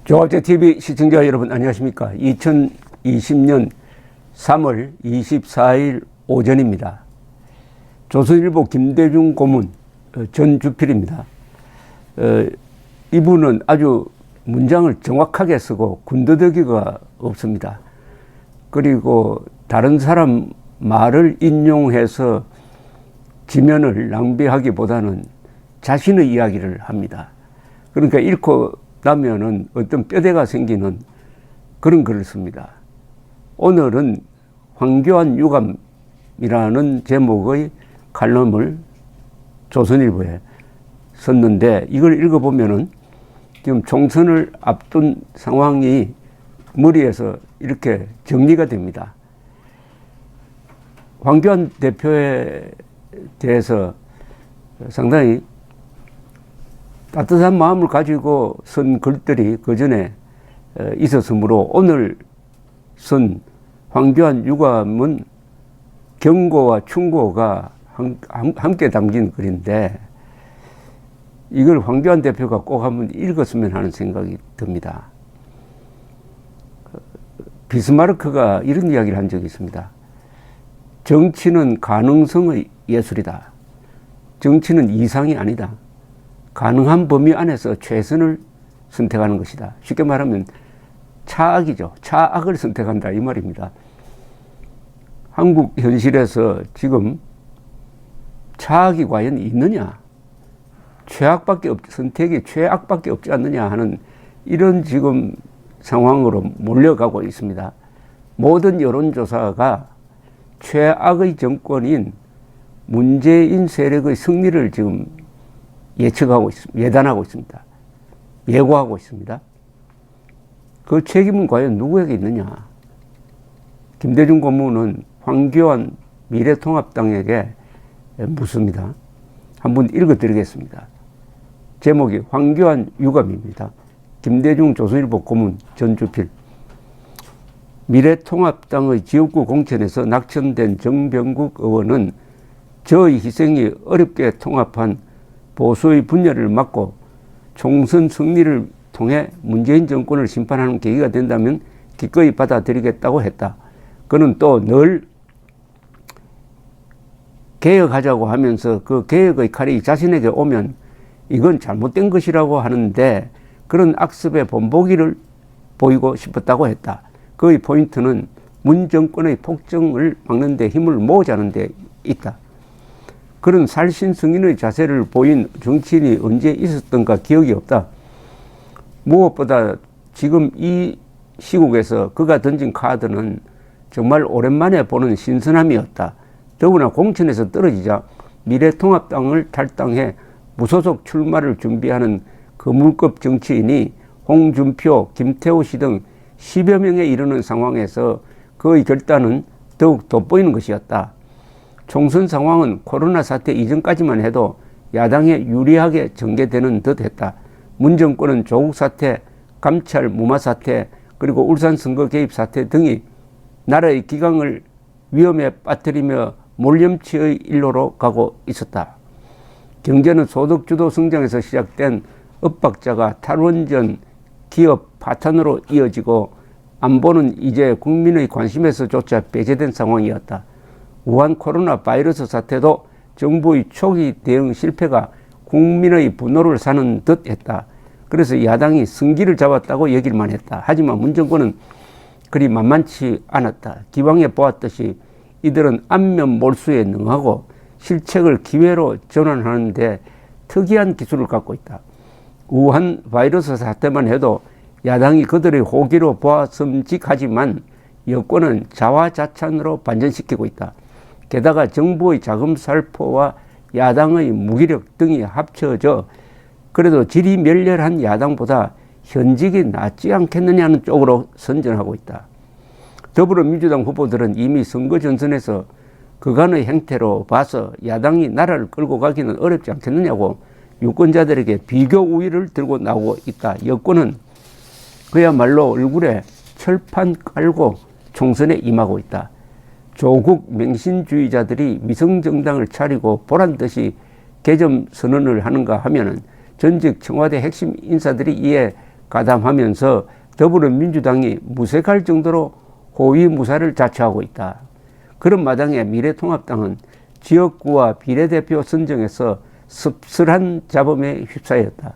조합제TV 시청자 여러분 안녕하십니까. 2020년 3월 24일 오전입니다. 조선일보 김대중 고문 전주필입니다. 이분은 아주 문장을 정확하게 쓰고 군더더기가 없습니다. 그리고 다른 사람 말을 인용해서 지면을 낭비하기보다는 자신의 이야기를 합니다. 그러니까 읽고 나면은 어떤 뼈대가 생기는 그런 글을 씁니다. 오늘은 황교안 유감이라는 제목의 칼럼을 조선일보에 썼는데, 이걸 읽어보면은 지금 총선을 앞둔 상황이 머리에서 이렇게 정리가 됩니다. 황교안 대표에 대해서 상당히 따뜻한 마음을 가지고 쓴 글들이 그 전에 있었으므로 오늘 쓴 황교안 유감은 경고와 충고가 함께 담긴 글인데, 이걸 황교안 대표가 꼭 한번 읽었으면 하는 생각이 듭니다. 비스마르크가 이런 이야기를 한 적이 있습니다. 정치는 가능성의 예술이다. 정치는 이상이 아니다. 가능한 범위 안에서 최선을 선택하는 것이다. 쉽게 말하면 차악이죠. 차악을 선택한다 이 말입니다. 한국 현실에서 지금 차악이 과연 있느냐, 선택이 최악밖에 없지 않느냐 하는 이런 지금 상황으로 몰려가고 있습니다. 모든 여론조사가 최악의 정권인 문재인 세력의 승리를 지금 예단하고 있습니다. 예고하고 있습니다. 그 책임은 과연 누구에게 있느냐? 김대중 고문은 황교안 미래통합당에게 묻습니다. 한번 읽어드리겠습니다. 제목이 황교안 유감입니다. 김대중 조선일보 고문 전주필. 미래통합당의 지역구 공천에서 낙천된 정병국 의원은 저의 희생이 어렵게 통합한 보수의 분열을 막고 총선 승리를 통해 문재인 정권을 심판하는 계기가 된다면 기꺼이 받아들이겠다고 했다. 그는 또 늘 개혁하자고 하면서 그 개혁의 칼이 자신에게 오면 이건 잘못된 것이라고 하는데 그런 악습의 본보기를 보이고 싶었다고 했다. 그의 포인트는 문 정권의 폭정을 막는 데 힘을 모으자는 데 있다. 그런 살신승인의 자세를 보인 정치인이 언제 있었던가 기억이 없다. 무엇보다 지금 이 시국에서 그가 던진 카드는 정말 오랜만에 보는 신선함이었다. 더구나 공천에서 떨어지자 미래통합당을 탈당해 무소속 출마를 준비하는 거물급 정치인이 홍준표, 김태우 씨 등 10여 명에 이르는 상황에서 그의 결단은 더욱 돋보이는 것이었다. 총선 상황은 코로나 사태 이전까지만 해도 야당에 유리하게 전개되는 듯 했다. 문 정권은 조국 사태, 감찰 무마 사태, 그리고 울산 선거 개입 사태 등이 나라의 기강을 위험에 빠뜨리며 몰염치의 일로로 가고 있었다. 경제는 소득주도 성장에서 시작된 엇박자가 탈원전, 기업 파탄으로 이어지고 안보는 이제 국민의 관심에서조차 배제된 상황이었다. 우한 코로나 바이러스 사태도 정부의 초기 대응 실패가 국민의 분노를 사는 듯 했다. 그래서 야당이 승기를 잡았다고 얘기만 했다. 하지만 문 정권은 그리 만만치 않았다. 기왕에 보았듯이 이들은 안면 몰수에 능하고 실책을 기회로 전환하는 데 특이한 기술을 갖고 있다. 우한 바이러스 사태만 해도 야당이 그들의 호기로 보았음직하지만 여권은 자화자찬으로 반전시키고 있다. 게다가 정부의 자금 살포와 야당의 무기력 등이 합쳐져 그래도 질이 멸렬한 야당보다 현직이 낫지 않겠느냐는 쪽으로 선전하고 있다. 더불어민주당 후보들은 이미 선거 전선에서 그간의 행태로 봐서 야당이 나라를 끌고 가기는 어렵지 않겠느냐고 유권자들에게 비교 우위를 들고 나오고 있다. 여권은 그야말로 얼굴에 철판 깔고 총선에 임하고 있다. 조국 맹신주의자들이 위성정당을 차리고 보란듯이 개점 선언을 하는가 하면은 전직 청와대 핵심 인사들이 이에 가담하면서 더불어민주당이 무색할 정도로 호위무사를 자처하고 있다. 그런 마당에 미래통합당은 지역구와 비례대표 선정에서 씁쓸한 잡음에 휩싸였다.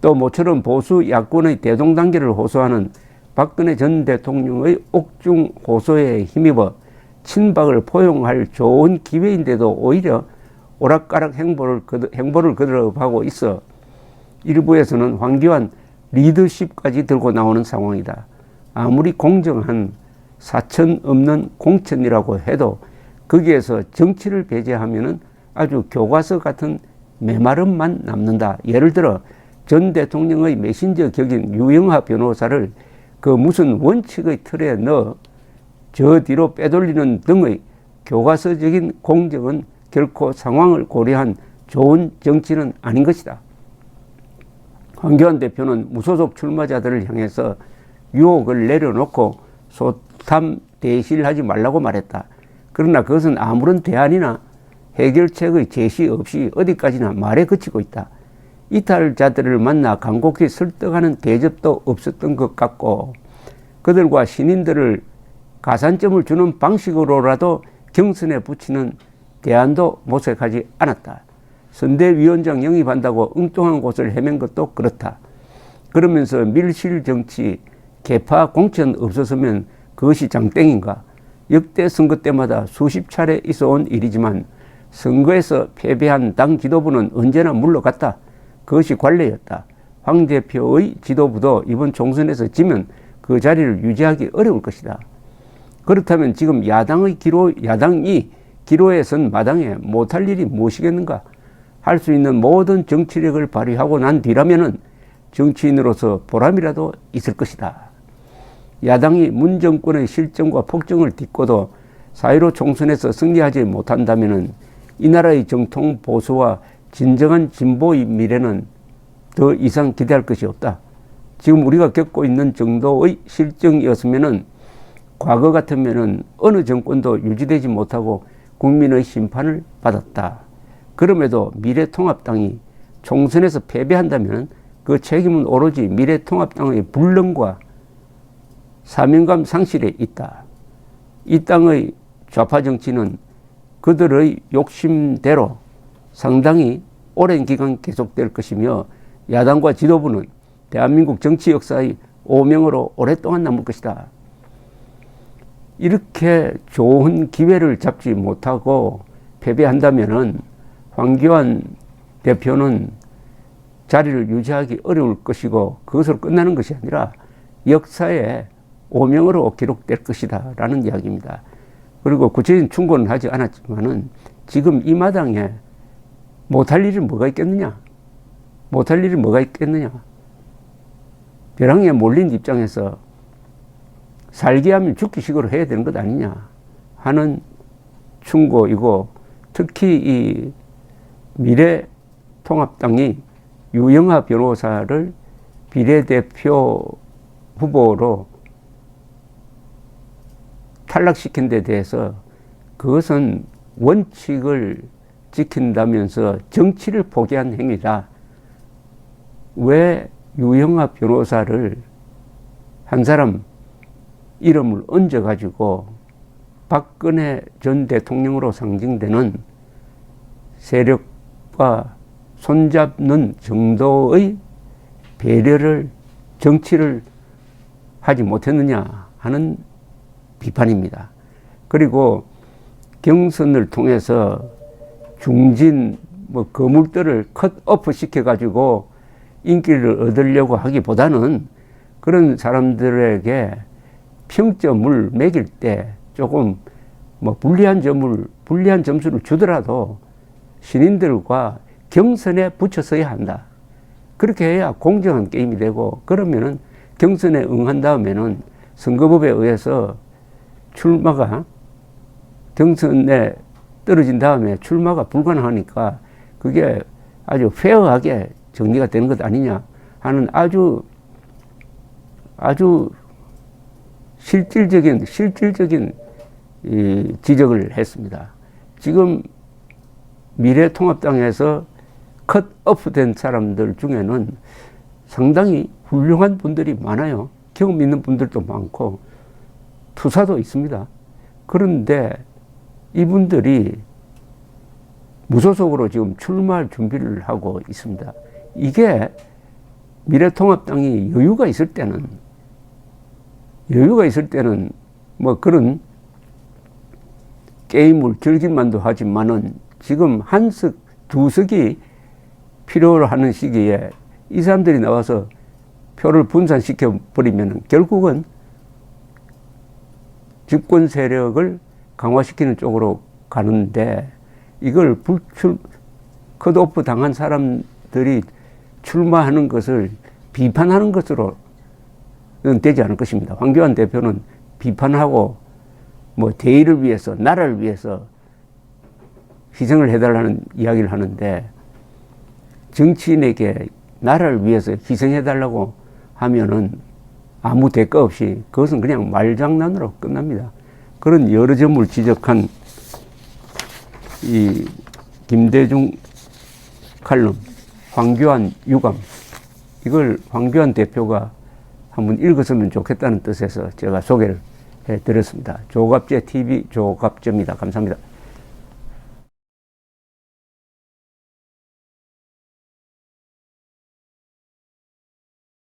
또 모처럼 보수 야권의 대동단계를 호소하는 박근혜 전 대통령의 옥중 호소에 힘입어 친박을 포용할 좋은 기회인데도 오히려 오락가락 행보를 거듭하고 있어 일부에서는 황교안 리더십까지 들고 나오는 상황이다. 아무리 공정한 사천 없는 공천이라고 해도 거기에서 정치를 배제하면은 아주 교과서 같은 메마름만 남는다. 예를 들어 전 대통령의 메신저 격인 유영하 변호사를 그 무슨 원칙의 틀에 넣어 저 뒤로 빼돌리는 등의 교과서적인 공정은 결코 상황을 고려한 좋은 정치는 아닌 것이다. 황교안 대표는 무소속 출마자들을 향해서 유혹을 내려놓고 소탐 대실하지 말라고 말했다. 그러나 그것은 아무런 대안이나 해결책의 제시 없이 어디까지나 말에 그치고 있다. 이탈자들을 만나 간곡히 설득하는 대접도 없었던 것 같고 그들과 신인들을 가산점을 주는 방식으로라도 경선에 붙이는 대안도 모색하지 않았다. 선대위원장 영입한다고 엉뚱한 곳을 헤맨 것도 그렇다. 그러면서 밀실정치, 개파 공천 없었으면 그것이 장땡인가. 역대 선거 때마다 수십 차례 있어온 일이지만 선거에서 패배한 당 지도부는 언제나 물러갔다. 그것이 관례였다. 황 대표의 지도부도 이번 총선에서 지면 그 자리를 유지하기 어려울 것이다. 그렇다면 지금 야당이 기로에 선 마당에 못할 일이 무엇이겠는가? 할 수 있는 모든 정치력을 발휘하고 난 뒤라면은 정치인으로서 보람이라도 있을 것이다. 야당이 문 정권의 실정과 폭정을 딛고도 4.15 총선에서 승리하지 못한다면은 이 나라의 정통 보수와 진정한 진보의 미래는 더 이상 기대할 것이 없다. 지금 우리가 겪고 있는 정도의 실정이었으면은 과거 같으면은 어느 정권도 유지되지 못하고 국민의 심판을 받았다. 그럼에도 미래통합당이 총선에서 패배한다면 그 책임은 오로지 미래통합당의 불능과 사명감 상실에 있다. 이 땅의 좌파 정치는 그들의 욕심대로 상당히 오랜 기간 계속될 것이며 야당과 지도부는 대한민국 정치 역사의 오명으로 오랫동안 남을 것이다. 이렇게 좋은 기회를 잡지 못하고 패배한다면은 황교안 대표는 자리를 유지하기 어려울 것이고 그것으로 끝나는 것이 아니라 역사의 오명으로 기록될 것이다 라는 이야기입니다. 그리고 구체적인 충고는 하지 않았지만은 지금 이 마당에 못할 일이 뭐가 있겠느냐? 못할 일이 뭐가 있겠느냐? 벼랑에 몰린 입장에서 살기 하면 죽기식으로 해야 되는 것 아니냐 하는 충고이고 특히 이 미래통합당이 유영하 변호사를 비례대표 후보로 탈락시킨 데 대해서 그것은 원칙을 지킨다면서 정치를 포기한 행위다. 왜 유영하 변호사를 한 사람 이름을 얹어가지고 박근혜 전 대통령으로 상징되는 세력과 손잡는 정도의 배려를 정치를 하지 못했느냐 하는 비판입니다. 그리고 경선을 통해서 중진 거물들을 컷오프 시켜가지고 인기를 얻으려고 하기보다는 그런 사람들에게 평점을 매길 때 조금 불리한 점수를 주더라도 신인들과 경선에 붙여서야 한다. 그렇게 해야 공정한 게임이 되고 그러면은 경선에 응한 다음에는 선거법에 의해서 경선에 떨어진 다음에 출마가 불가능하니까 그게 아주 페어하게 정리가 되는 것 아니냐 하는 아주 실질적인 지적을 했습니다. 지금 미래통합당에서 컷오프 된 사람들 중에는 상당히 훌륭한 분들이 많아요. 경험 있는 분들도 많고 투사도 있습니다. 그런데 이분들이 무소속으로 지금 출마할 준비를 하고 있습니다. 이게 미래통합당이 여유가 있을 때는 뭐 그런 게임을 즐길만도 하지만은 지금 한석, 두석이 필요로 하는 시기에 이 사람들이 나와서 표를 분산시켜 버리면 결국은 집권 세력을 강화시키는 쪽으로 가는데 이걸 컷오프 당한 사람들이 출마하는 것을 비판하는 것으로는 되지 않을 것입니다. 황교안 대표는 비판하고 뭐 대의를 위해서, 나라를 위해서 희생을 해달라는 이야기를 하는데 정치인에게 나라를 위해서 희생해달라고 하면은 아무 대가 없이 그것은 그냥 말장난으로 끝납니다. 그런 여러 점을 지적한 이 김대중 칼럼, 황교안 유감, 이걸 황교안 대표가 한번 읽었으면 좋겠다는 뜻에서 제가 소개를 해드렸습니다. 조갑재 TV 조갑재입니다. 감사합니다.